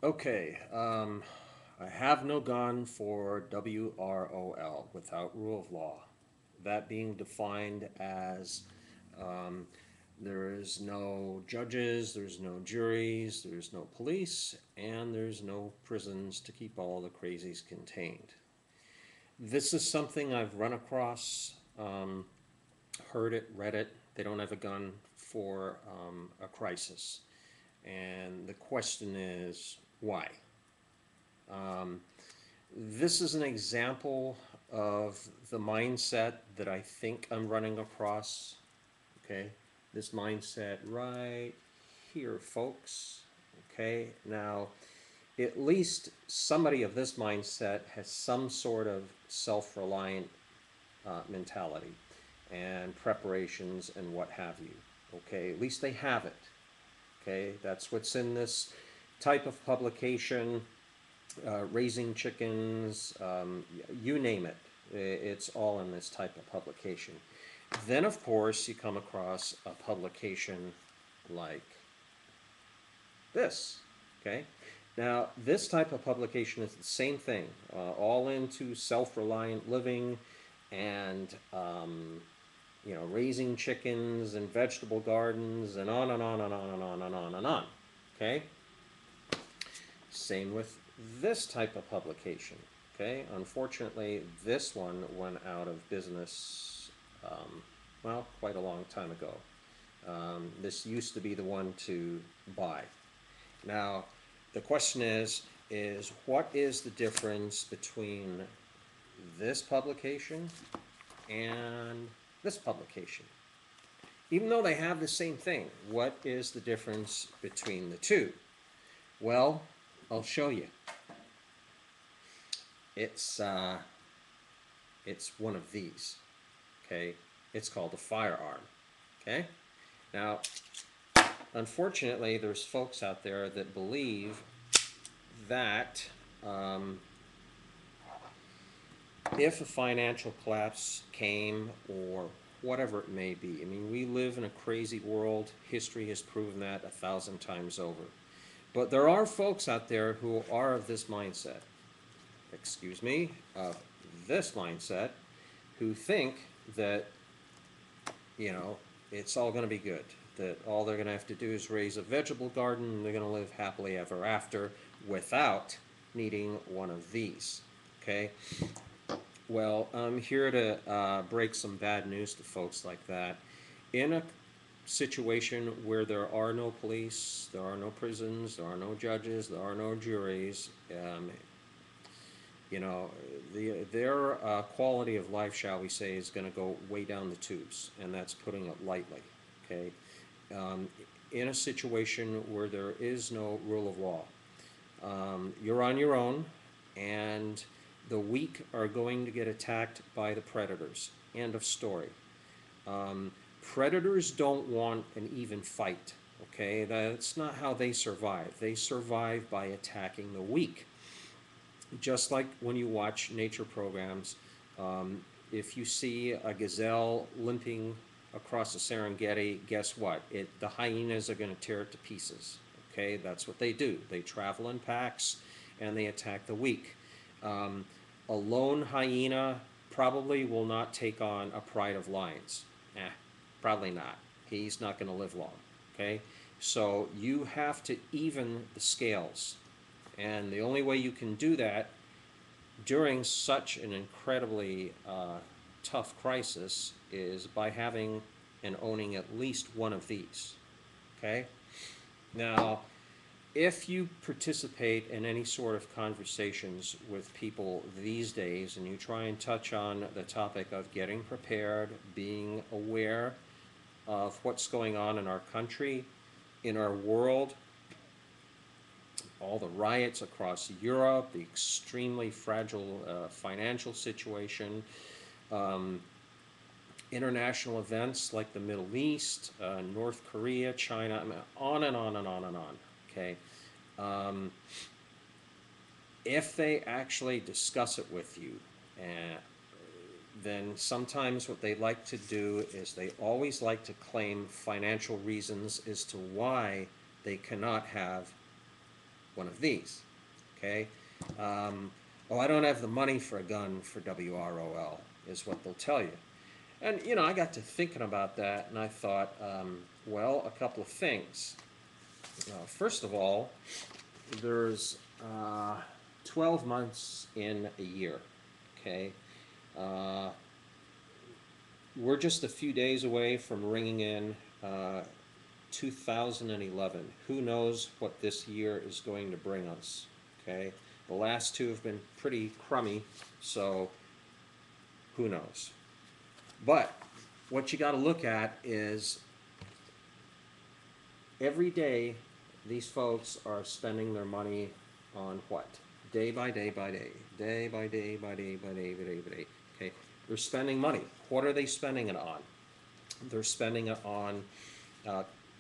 Okay, I have no gun for WROL, without rule of law. That being defined as um, there is no judges, there's no juries, there's no police, and there's no prisons to keep all the crazies contained. This is something I've run across, heard it, read it. They don't have a gun for a crisis. And the question is, why? Um, this is an example of the mindset that I think I'm running across. Okay, this mindset right here, folks. Okay, now at least somebody of this mindset has some sort of self reliant mentality and preparations and what have you. Okay, at least they have it. Okay, that's what's in this type of publication. Raising chickens, you name it. It's all in this type of publication. Then, of course, you come across a publication like this. Okay. Now, this type of publication is the same thing, all into self-reliant living and raising chickens and vegetable gardens and on and on and on and on and on and on. Okay. Same with this type of publication. Okay, unfortunately, this one went out of business, well, quite a long time ago. This used to be the one to buy. Now, the question is what is the difference between this publication and this publication? Even though they have the same thing, what is the difference between the two? Well, I'll show you. It's uh, it's one of these. Okay, it's called a firearm. Okay, now unfortunately, there's folks out there that believe that um, if a financial collapse came or whatever it may be, I mean, we live in a crazy world. History has proven that 1,000 times over. But there are folks out there who are of this mindset, excuse me, of this mindset, who think that, you know, it's all going to be good. That all they're going to have to do is raise a vegetable garden and they're going to live happily ever after without needing one of these. Okay? Well, I'm here to break some bad news to folks like that. In a situation where there are no police, there are no prisons, there are no judges, there are no juries, you know, their quality of life, shall we say, is going to go way down the tubes, and that's putting it lightly. Okay, um, in a situation where there is no rule of law, you're on your own, and the weak are going to get attacked by the predators. End of story. Predators don't want an even fight. Okay, that's not how they survive. They survive by attacking the weak. Just like when you watch nature programs, um, if you see a gazelle limping across the Serengeti, guess what? The hyenas are going to tear it to pieces. Okay, that's what they do. They travel in packs and they attack the weak. Um, a lone hyena probably will not take on a pride of lions. Probably not. He's not going to live long. Okay, so you have to even the scales, and the only way you can do that during such an incredibly tough crisis is by having and owning at least one of these. Okay? Now, if you participate in any sort of conversations with people these days and you try and touch on the topic of getting prepared, being aware of what's going on in our country, in our world, all the riots across Europe, the extremely fragile financial situation, um, international events like the Middle East, North Korea, China, I mean, on and on and on and on. Okay, um, if they actually discuss it with you, uh, then sometimes what they like to do is they always like to claim financial reasons as to why they cannot have one of these, okay? Oh, I don't have the money for a gun for WROL, is what they'll tell you. And, you know, I got to thinking about that, and I thought, well, a couple of things. First of all, there's 12 months in a year, okay? Uh, we're just a few days away from ringing in 2011. Who knows what this year is going to bring us, okay? The last two have been pretty crummy, so who knows? But what you got to look at is every day these folks are spending their money on what? Day by day by day, day by day by day by day by day by day. Okay, they're spending money. What are they spending it on? They're spending it on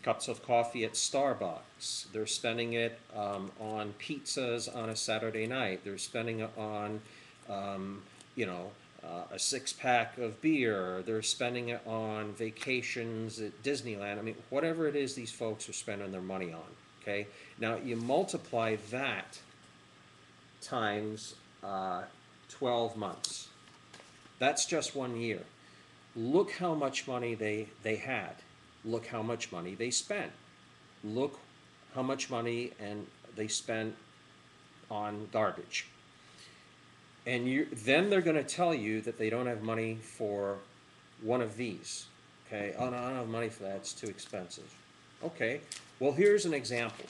cups of coffee at Starbucks. They're spending it on pizzas on a Saturday night. They're spending it on, you know, a six-pack of beer. They're spending it on vacations at Disneyland. I mean, whatever it is these folks are spending their money on, okay? Now, you multiply that times 12 months. That's just 1 year. Look how much money they had. Look how much money they spent. Look how much money and they spent on garbage. And then they're going to tell you that they don't have money for one of these. Okay, oh no, I don't have money for that, it's too expensive. Okay, well here's an example.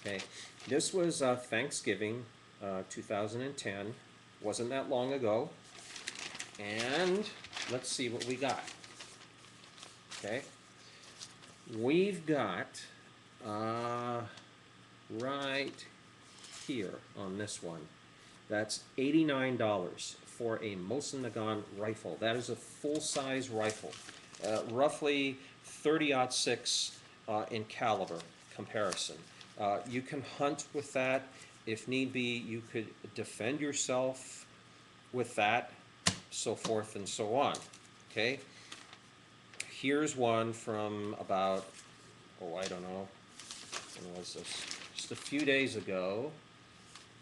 Okay, this was Thanksgiving 2010, wasn't that long ago. And let's see what we got. Okay, we've got right here on this one, that's $89 for a Mosin Nagant rifle. That is a full-size rifle, roughly 30-06 in caliber comparison. You can hunt with that. If need be, you could defend yourself with that, so forth and so on. Okay? Here's one from about, oh, I don't know, when was this? Just a few days ago.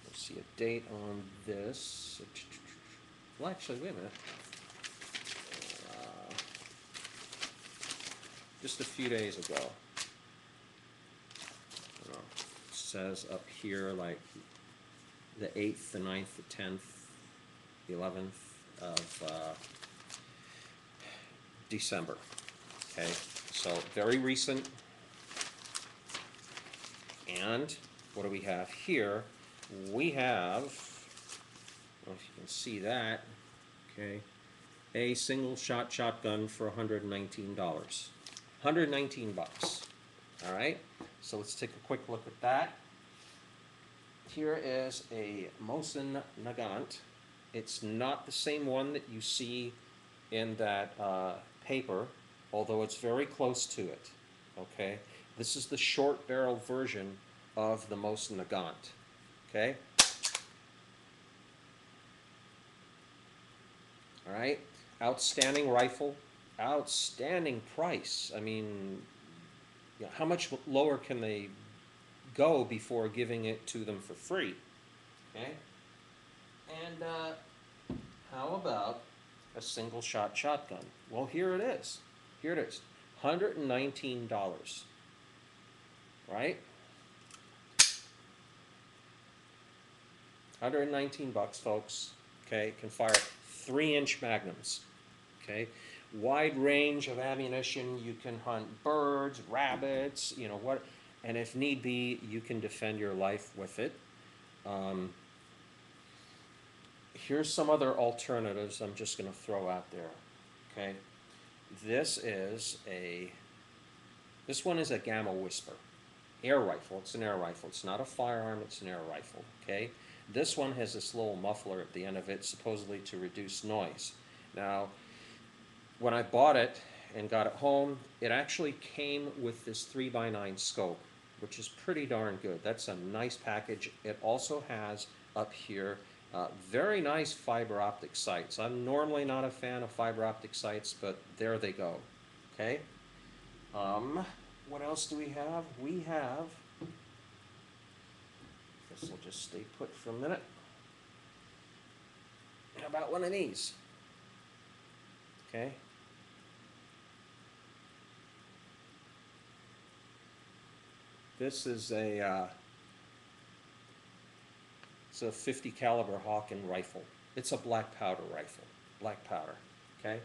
Let's see a date on this. Well, actually, wait a minute. Just a few days ago. It says up here like the 8th, the 9th, the 10th, the 11th of December. Okay, so very recent. And what do we have here? We have, I don't know if you can see that, okay, a single shot shotgun for $119. 119 bucks. All right, so let's take a quick look at that. Here is a Mosin Nagant. It's not the same one that you see in that paper, although it's very close to it. Okay, this is the short barrel version of the Mosin Nagant. Okay. All right. Outstanding rifle. Outstanding price. I mean, you know, how much lower can they go before giving it to them for free? Okay. And how about a single shot shotgun? Well, here it is. Here it is. $119. Right? 119 bucks, folks. Okay, can fire 3-inch magnums. Okay, wide range of ammunition. You can hunt birds, rabbits, you know what, and if need be, you can defend your life with it. Here's some other alternatives I'm just going to throw out there. Okay, this one is a Gamma Whisper air rifle. It's an air rifle. It's not a firearm. It's an air rifle. Okay. This one has this little muffler at the end of it, supposedly to reduce noise. Now, when I bought it and got it home, it actually came with this 3x9 scope, which is pretty darn good. That's a nice package. It also has up here very nice fiber optic sights. I'm normally not a fan of fiber optic sights, but there they go. Okay. What else do we have? We have This will just stay put for a minute. How about one of these? Okay. This is it's a 50 caliber Hawken rifle. It's a black powder rifle, black powder, okay?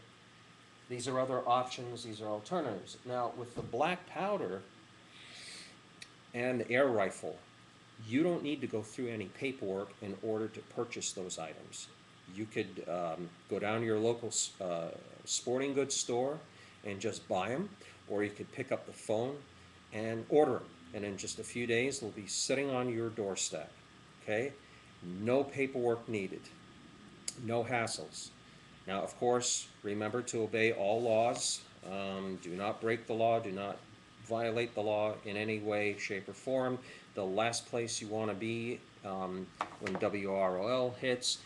These are other options, these are alternatives. Now, with the black powder and the air rifle, you don't need to go through any paperwork in order to purchase those items. You could go down to your local sporting goods store and just buy them, or you could pick up the phone and order them. And in just a few days, they'll be sitting on your doorstep, okay? No paperwork needed, no hassles. Now, of course, remember to obey all laws. Do not break the law, do not violate the law in any way, shape, or form. The last place you want to be when WROL hits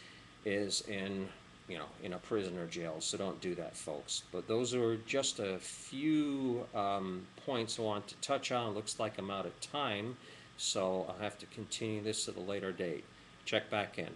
is in a prison or jail, so don't do that, folks. But those are just a few points I want to touch on. Looks like I'm out of time, so I'll have to continue this at a later date. Check back in.